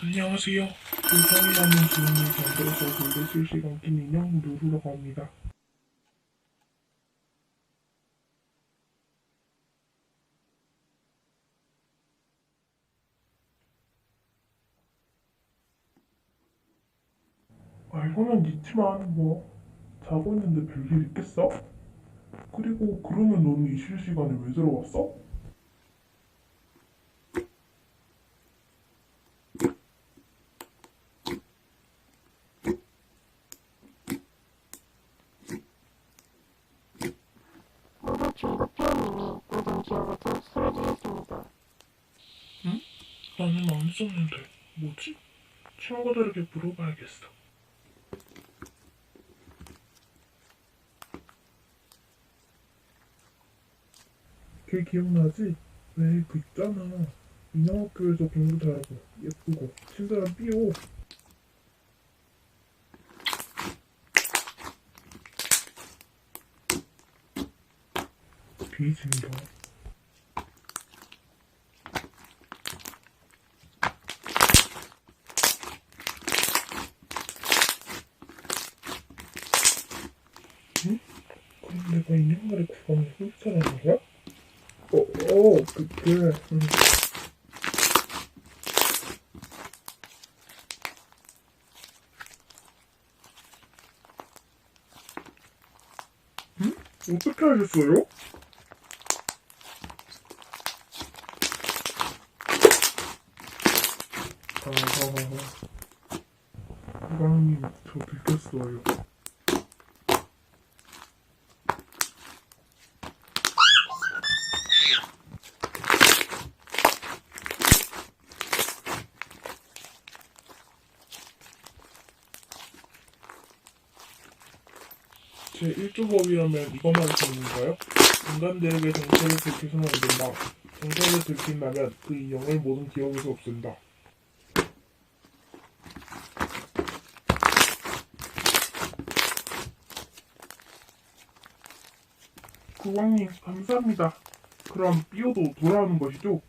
안녕하세요. 불성이라는 주인을 만들어서 돌려 실시간 낀 인형 누르라고 합니다. 알고는 있지만 자고 있는데 별일 있겠어? 그리고 그러면 너는 이 실시간에 왜 들어왔어? 모두 중국 피아님이 우동 기억에도 쓰러지셨습니다. 응? 나는 안 썼는데 뭐지? 친구들에게 물어봐야겠어. 걔 기억나지? 왜 그 있잖아. 인형학교에서 공부 잘하고 예쁘고 친절한 삐오. 뒤진다. 응? 그럼 내가 인형말의 구강을 훔쳐라는 거야? 그래. 응. 응? 어떻게 하셨어요? 구강님, 저 들켰어요. 제 1조 법이라면 이것만 적는가요? 인간들에게 정체를 들키서는 안 된다. 정체를 들킨다면 그 인형을 모든 기억에서 없앤다. 국왕님 감사합니다. 그럼 삐오도 돌아오는 것이죠?